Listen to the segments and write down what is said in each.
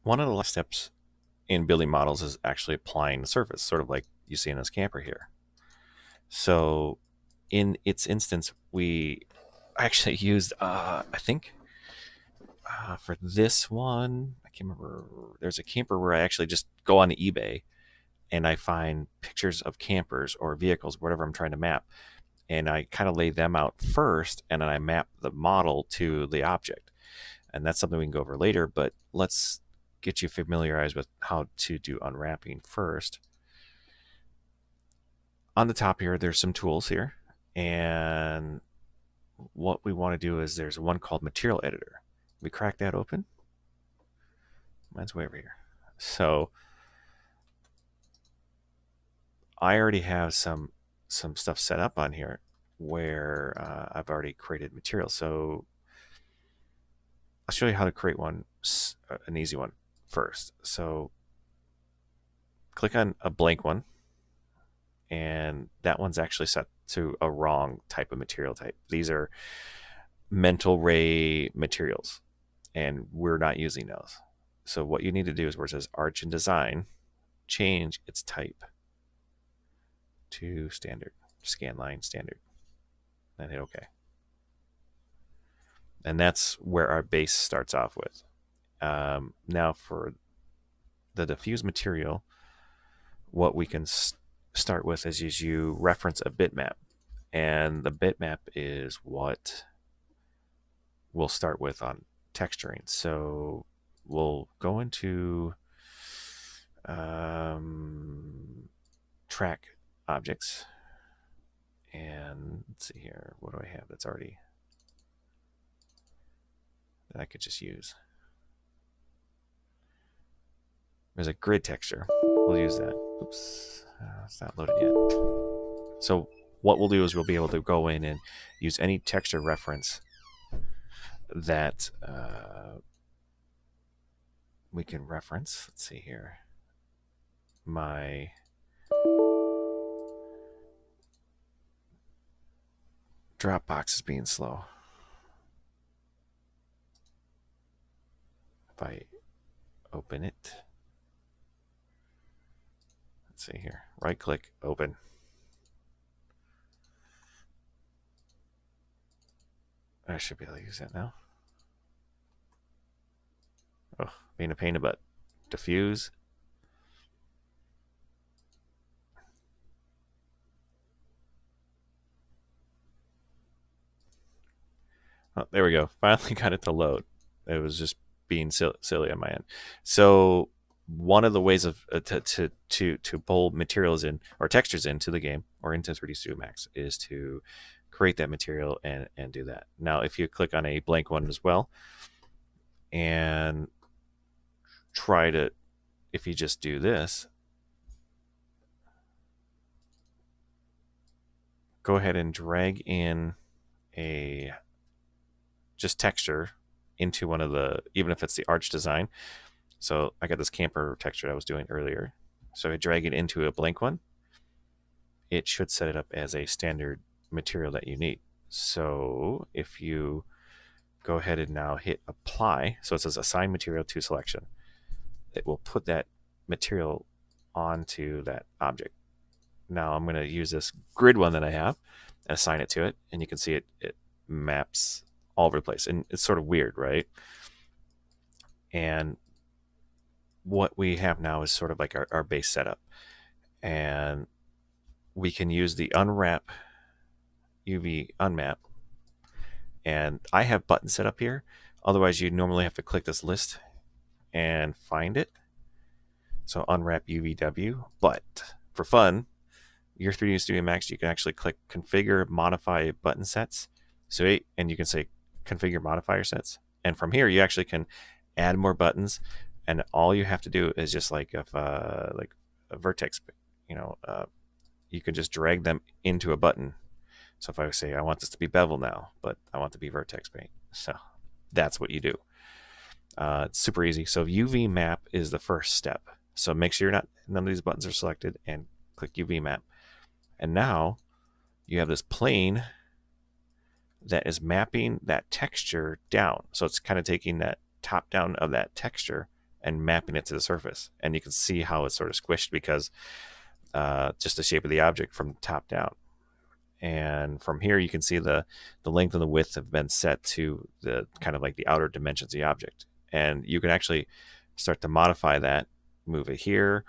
one of the last steps in building models is actually applying the surface, sort of like you see in this camper here. So in its instance, we actually used, I think for this one, I can't remember, there's a camper where I actually just go on eBay and I find pictures of campers or vehicles, whatever I'm trying to map, and I kind of lay them out first, and then I map the model to the object. And that's something we can go over later, but let's get you familiarized with how to do unwrapping first. On the top here, there's some tools here, and what we want to do is there's one called Material Editor. We crack that open. Mine's way over here. So I already have some stuff set up on here where I've already created material. So I'll show you how to create one, an easy one first. So click on a blank one, and that one's actually set to a wrong type of material type. These are mental ray materials, and we're not using those. So what you need to do is where it says Arch and Design, change its type to standard, scan line standard, and hit OK. And that's where our base starts off with. Now for the diffuse material, what we can start with is you reference a bitmap, and the bitmap is what we'll start with on texturing. So we'll go into track objects, and let's see here, what do I have that's already that I could just use? There's a grid texture. We'll use that. Oops, it's not loaded yet. So what we'll do is we'll be able to go in and use any texture reference that we can reference. Let's see here. My Dropbox is being slow. If I open it, let's see here, right click, open. I should be able to use that now. Oh, being a pain in the butt. Diffuse. Oh, there we go. Finally got it to load. It was just being silly on my end. So one of the ways of to pull materials in or textures into the game or into 3D Studio Max is to create that material and do that. Now, if you click on a blank one as well and try to, if you just do this, go ahead and drag in a just texture into one of the, even if it's the arch design. So I got this camper texture I was doing earlier. So I drag it into a blank one. It should set it up as a standard material that you need. So if you go ahead and now hit apply, so it says assign material to selection, it will put that material onto that object. Now I'm going to use this grid one that I have and assign it to it, and you can see it maps all over the place, and it's sort of weird, right? And what we have now is sort of like our base setup, and we can use the unwrap UV unmap, and I have buttons set up here. Otherwise you normally have to click this list and find it. So unwrap UVW, but for fun, your 3D Studio Max, you can actually click configure modify button sets. So, and you can say configure modifier sets, and from here you actually can add more buttons, and all you have to do is just like if like a vertex, you can just drag them into a button. So if I say I want this to be bevel now, but I want to be vertex paint, so that's what you do. It's super easy. So UV map is the first step. So make sure none of these buttons are selected, and click UV map. And now you have this plane that is mapping that texture down. So it's kind of taking that top down of that texture and mapping it to the surface. And you can see how it's sort of squished because just the shape of the object from top down. And from here, you can see the length and the width have been set to the kind of like the outer dimensions of the object. And you can actually start to modify that, move it here,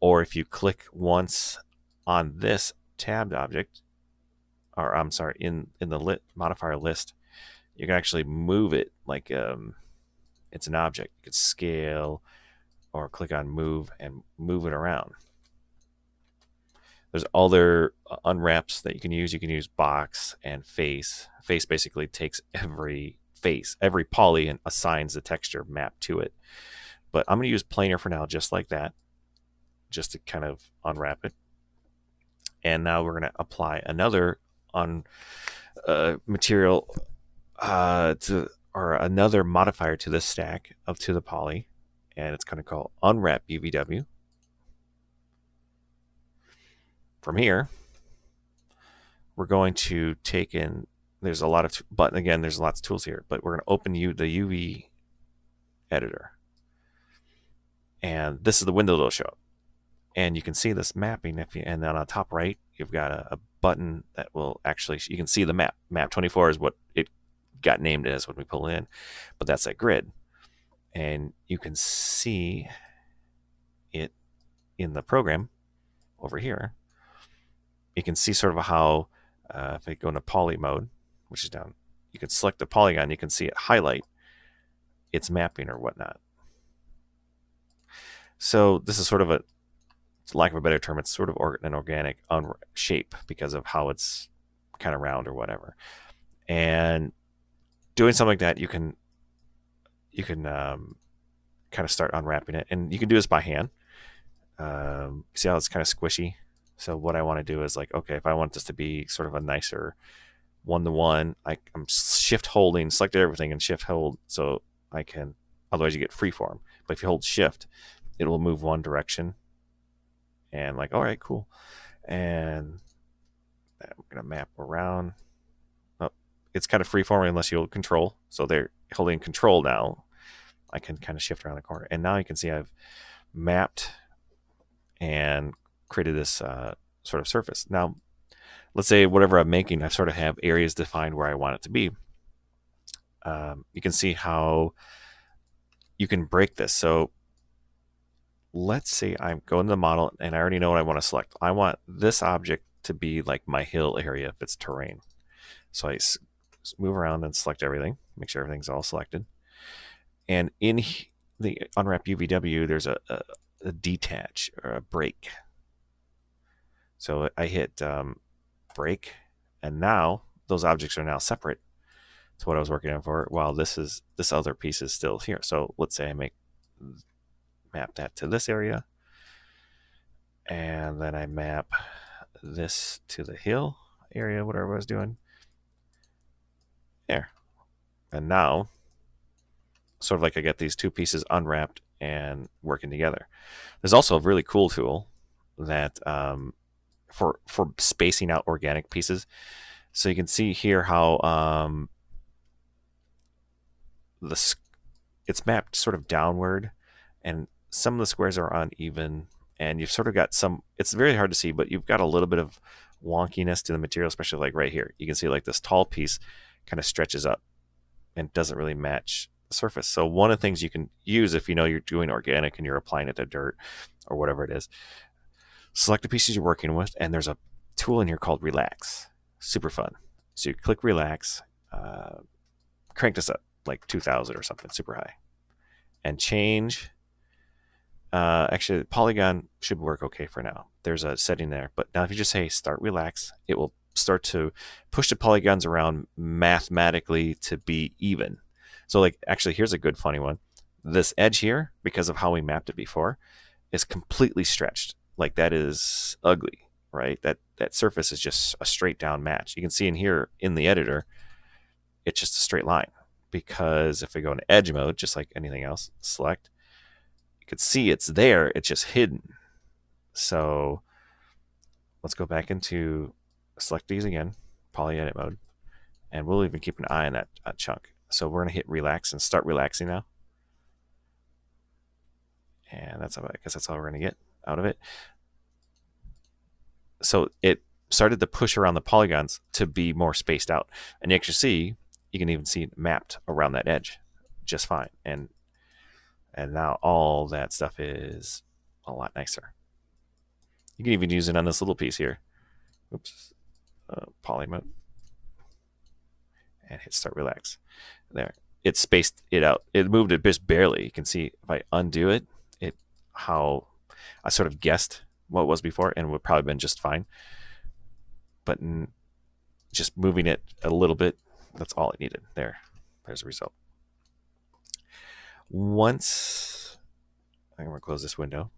or if you click once on this tabbed object, or I'm sorry, in the modifier list, you can actually move it like it's an object. You could scale or click on move and move it around. There's other unwraps that you can use. You can use box and face. Face basically takes every face, every poly, and assigns the texture map to it. But I'm going to use planar for now, just like that, just to kind of unwrap it. And now we're going to apply another material or another modifier to this stack up to the poly, and it's going to call unwrap UVW. From here, we're going to take in, there's a lot of, but again, there's lots of tools here, but we're going to open the UV editor. And this is the window that'll show up. And you can see this mapping, and then on the top right, you've got a button that will actually, you can see the map. Map 24 is what it got named as when we pull in, but that's that grid. And you can see it in the program over here. You can see sort of how, if I go into poly mode, which is down, you can select the polygon, you can see it highlight its mapping or whatnot. So this is sort of a, lack of a better term, it's sort of an organic shape because of how it's kind of round or whatever. And doing something like that, you can kind of start unwrapping it, and you can do this by hand. See how it's kind of squishy? So what I want to do is like, okay, if I want this to be sort of a nicer one-to-one, I'm shift holding, select everything and shift hold, so I can, otherwise you get freeform. But if you hold shift, it will move one direction. And like, all right, cool. And I'm gonna map around. Oh, it's kind of freeform unless you hold control. So they're holding control now. I can kind of shift around the corner. And now you can see I've mapped and created this sort of surface. Now, let's say whatever I'm making, I sort of have areas defined where I want it to be. You can see how you can break this. So let's say I'm going to the model and I already know what I want to select. I want this object to be like my hill area if it's terrain. So I move around and select everything, make sure everything's all selected. And in the unwrap UVW, there's a detach or a break. So I hit break, and now those objects are now separate to what I was working on for, while this other piece is still here. So let's say I map that to this area, and then I map this to the hill area, whatever I was doing. There. And now, sort of like I get these two pieces unwrapped and working together. There's also a really cool tool that for spacing out organic pieces. So you can see here how it's mapped sort of downward, and some of the squares are uneven, and you've sort of got some, it's very hard to see, but you've got a little bit of wonkiness to the material, especially like right here. You can see like this tall piece kind of stretches up and doesn't really match the surface. So one of the things you can use if you know you're doing organic and you're applying it to dirt or whatever it is, select the pieces you're working with, and there's a tool in here called Relax. Super fun. So you click Relax, crank this up like 2000 or something, super high, and change. Actually, the polygon should work okay for now. There's a setting there, but now if you just say start relax, it will start to push the polygons around mathematically to be even. So like, actually, here's a good funny one. This edge here, because of how we mapped it before, is completely stretched. Like that is ugly, right? That surface is just a straight down match. You can see in here in the editor, it's just a straight line, because if we go into edge mode, just like anything else, select, you can see it's there, it's just hidden. So let's go back into select these again, poly edit mode, and we'll even keep an eye on that chunk. So we're going to hit relax and start relaxing now. And I guess that's all we're going to get out of it. So it started to push around the polygons to be more spaced out. And you can even see it mapped around that edge just fine. And now all that stuff is a lot nicer. You can even use it on this little piece here. Oops. Poly mode. And hit start relax. There. It spaced it out. It moved it just barely. You can see if I undo it, how I sort of guessed what it was before and would probably been just fine. But just moving it a little bit, that's all it needed. There's a result. Once I'm going to close this window.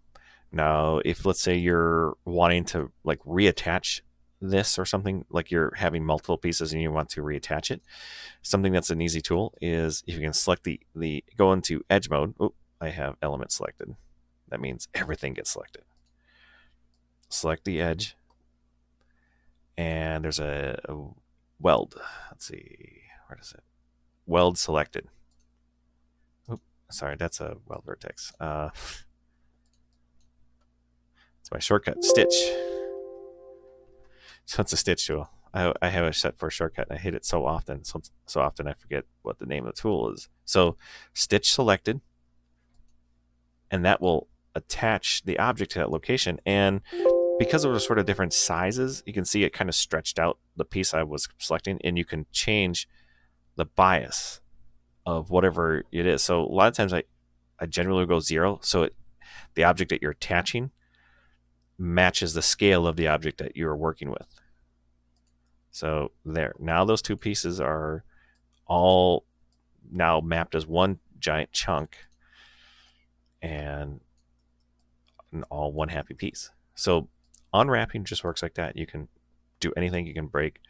Now, if let's say you're wanting to like reattach this or something, like you're having multiple pieces and you want to reattach it, something that's an easy tool is if you can select the go into edge mode. Oh, I have element selected. That means everything gets selected. Select the edge, and there's a weld. Let's see, where is it? Weld selected. Oop, sorry, that's a weld vertex. It's my shortcut, stitch. So it's a stitch tool. I have it set for a shortcut. I hit it so often I forget what the name of the tool is. So stitch selected, and that will attach the object to that location. And because it was sort of different sizes, you can see it kind of stretched out the piece I was selecting, and you can change the bias of whatever it is. So a lot of times I generally go 0, so the object that you're attaching matches the scale of the object that you're working with. So there. Now those two pieces are all now mapped as one giant chunk and all one happy piece. So unwrapping just works like that. You can do anything. You can break.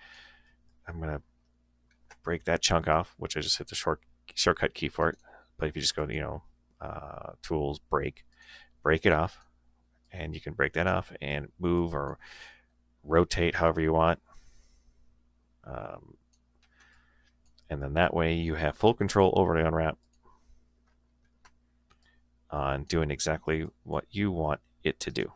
I'm going to break that chunk off, which I just hit the shortcut key for it. But if you just go to, tools, break it off, and you can break that off and move or rotate however you want. And then that way you have full control over the unwrap on doing exactly what you want it to do.